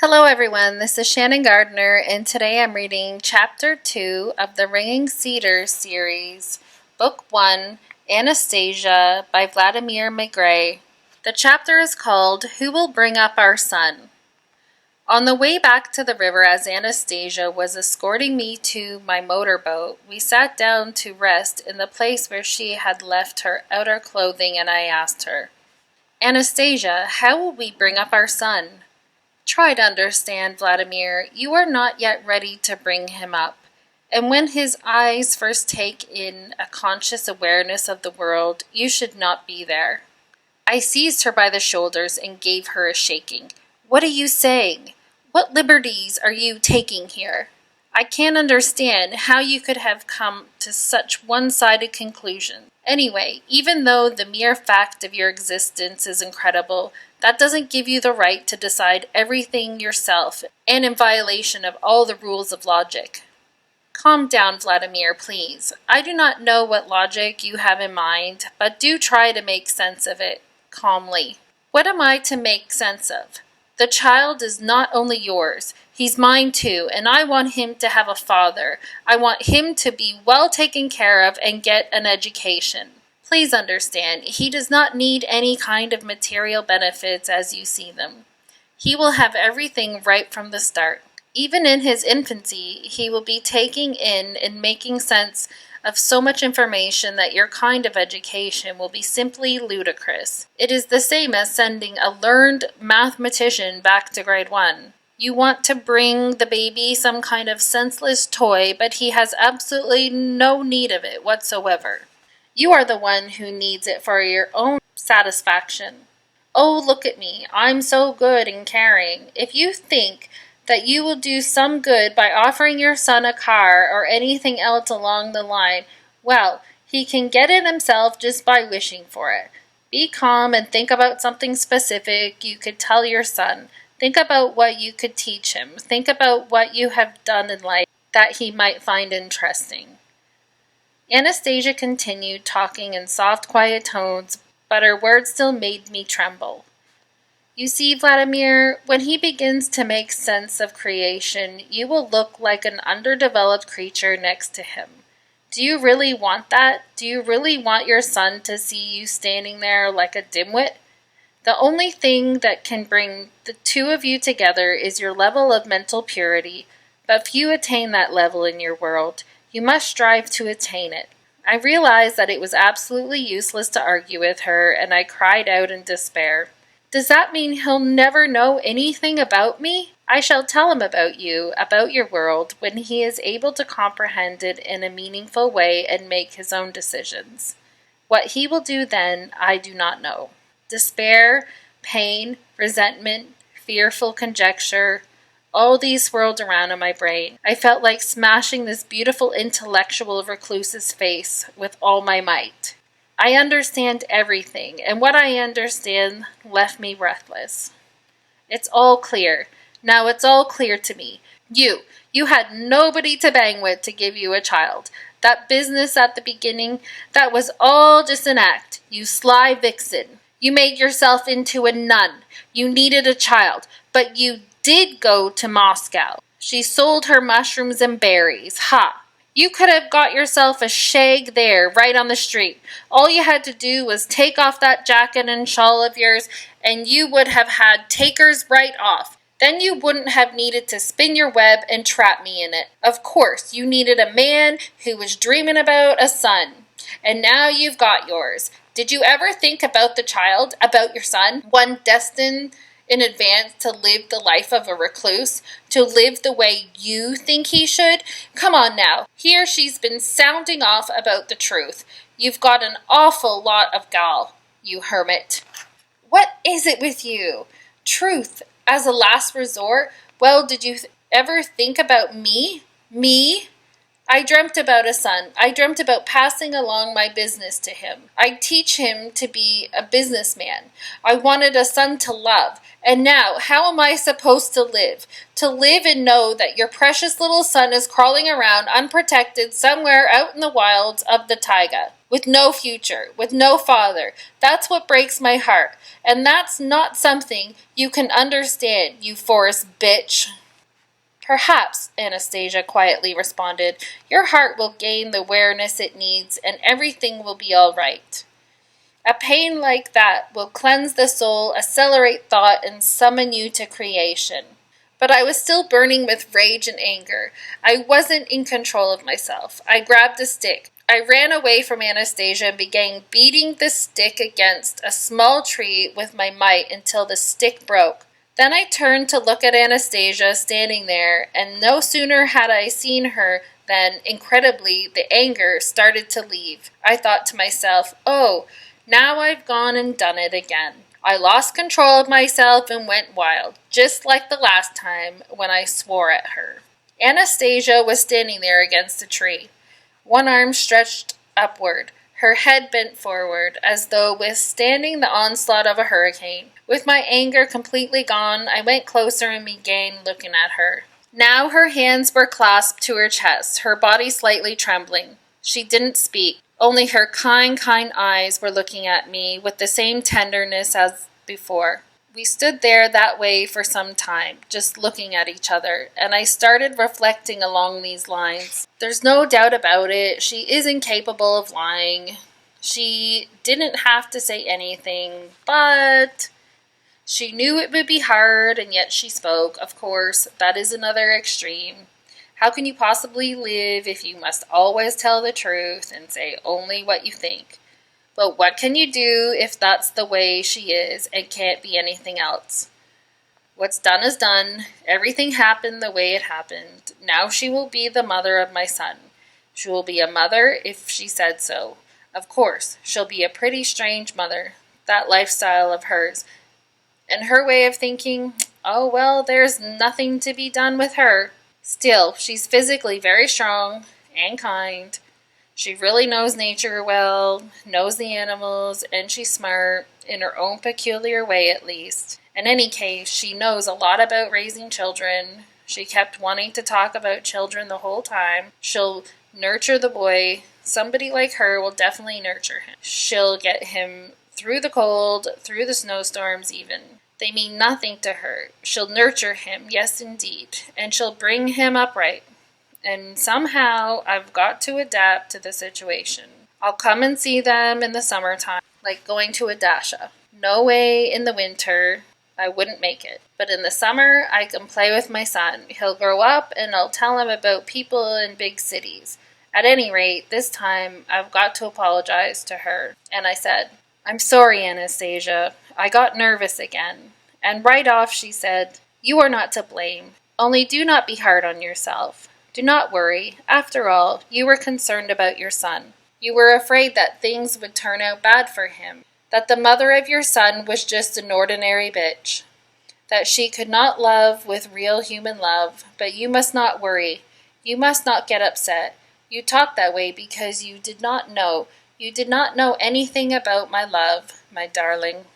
Hello everyone, this is Shannon Gardner, and today I'm reading Chapter 2 of the Ringing Cedars series, Book 1, Anastasia by Vladimir Megre. The chapter is called, Who Will Bring Up Our Son? On the way back to the river as Anastasia was escorting me to my motorboat, we sat down to rest in the place where she had left her outer clothing, and I asked her, Anastasia, how will we bring up our son? Try to understand, Vladimir, you are not yet ready to bring him up. And when his eyes first take in a conscious awareness of the world, you should not be there. I seized her by the shoulders and gave her a shaking. What are you saying? What liberties are you taking here? I can't understand how you could have come to such one-sided conclusions. Anyway, even though the mere fact of your existence is incredible, that doesn't give you the right to decide everything yourself and in violation of all the rules of logic. Calm down, Vladimir, please. I do not know what logic you have in mind, but do try to make sense of it calmly. What am I to make sense of? The child is not only yours, he's mine too, and I want him to have a father. I want him to be well taken care of and get an education. Please understand, he does not need any kind of material benefits as you see them. He will have everything right from the start. Even in his infancy, he will be taking in and making sense of so much information that your kind of education will be simply ludicrous. It is the same as sending a learned mathematician back to grade 1. You want to bring the baby some kind of senseless toy, but he has absolutely no need of it whatsoever. You are the one who needs it for your own satisfaction. Oh, look at me. I'm so good and caring. If you think that you will do some good by offering your son a car or anything else along the line, well, he can get it himself just by wishing for it. Be calm and think about something specific you could tell your son. Think about what you could teach him. Think about what you have done in life that he might find interesting. Anastasia continued talking in soft, quiet tones, but her words still made me tremble. You see, Vladimir, when he begins to make sense of creation, you will look like an underdeveloped creature next to him. Do you really want that? Do you really want your son to see you standing there like a dimwit? The only thing that can bring the two of you together is your level of mental purity, but few attain that level in your world. You must strive to attain it. I realized that it was absolutely useless to argue with her, and I cried out in despair. Does that mean he'll never know anything about me? I shall tell him about you, about your world, when he is able to comprehend it in a meaningful way and make his own decisions. What he will do then, I do not know. Despair, pain, resentment, fearful conjecture, all these swirled around in my brain. I felt like smashing this beautiful intellectual recluse's face with all my might. I understand everything, and what I understand left me breathless. It's all clear. Now it's all clear to me. You had nobody to bang with to give you a child. That business at the beginning, that was all just an act. You sly vixen. You made yourself into a nun. You needed a child, but you did go to Moscow. She sold her mushrooms and berries. Ha! You could have got yourself a shag there, right on the street. All you had to do was take off that jacket and shawl of yours, and you would have had takers right off. Then you wouldn't have needed to spin your web and trap me in it. Of course, you needed a man who was dreaming about a son. And now you've got yours. Did you ever think about the child, about your son, one destined in advance to live the life of a recluse, to live the way you think he should? Come on now. Here she's been sounding off about the truth. You've got an awful lot of gall, you hermit. What is it with you? Truth as a last resort? Well, did you ever think about me? Me? I dreamt about a son. I dreamt about passing along my business to him. I'd teach him to be a businessman. I wanted a son to love. And now, how am I supposed to live? To live and know that your precious little son is crawling around unprotected somewhere out in the wilds of the taiga, with no future, with no father. That's what breaks my heart. And that's not something you can understand, you forest bitch. Perhaps, Anastasia quietly responded, your heart will gain the awareness it needs, and everything will be all right. A pain like that will cleanse the soul, accelerate thought, and summon you to creation. But I was still burning with rage and anger. I wasn't in control of myself. I grabbed a stick. I ran away from Anastasia and began beating the stick against a small tree with my might until the stick broke. Then I turned to look at Anastasia standing there, and no sooner had I seen her than, incredibly, the anger started to leave. I thought to myself, oh, now I've gone and done it again. I lost control of myself and went wild, just like the last time when I swore at her. Anastasia was standing there against a tree, one arm stretched upward, her head bent forward, as though withstanding the onslaught of a hurricane. With my anger completely gone, I went closer and began looking at her. Now her hands were clasped to her chest, her body slightly trembling. She didn't speak. Only her kind eyes were looking at me with the same tenderness as before. We stood there that way for some time, just looking at each other, and I started reflecting along these lines. There's no doubt about it, she is incapable of lying. She didn't have to say anything, but she knew it would be hard, and yet she spoke. Of course, that is another extreme. How can you possibly live if you must always tell the truth and say only what you think? But what can you do if that's the way she is and can't be anything else? What's done is done. Everything happened the way it happened. Now she will be the mother of my son. She will be a mother if she said so. Of course, she'll be a pretty strange mother. That lifestyle of hers. And her way of thinking, oh well, there's nothing to be done with her. Still, she's physically very strong and kind. She really knows nature well, knows the animals, and she's smart, in her own peculiar way at least. In any case, she knows a lot about raising children. She kept wanting to talk about children the whole time. She'll nurture the boy. Somebody like her will definitely nurture him. She'll get him through the cold, through the snowstorms even. They mean nothing to her. She'll nurture him, yes indeed, and she'll bring him up right. And somehow I've got to adapt to the situation. I'll come and see them in the summertime, like going to a dasha. No way in the winter, I wouldn't make it. But in the summer, I can play with my son. He'll grow up and I'll tell him about people in big cities. At any rate, this time I've got to apologize to her. And I said, I'm sorry, Anastasia. I got nervous again. And right off she said, you are not to blame. Only do not be hard on yourself. Do not worry. After all, you were concerned about your son. You were afraid that things would turn out bad for him. That the mother of your son was just an ordinary bitch. That she could not love with real human love. But you must not worry. You must not get upset. You talked that way because you did not know. You did not know anything about my love, my darling.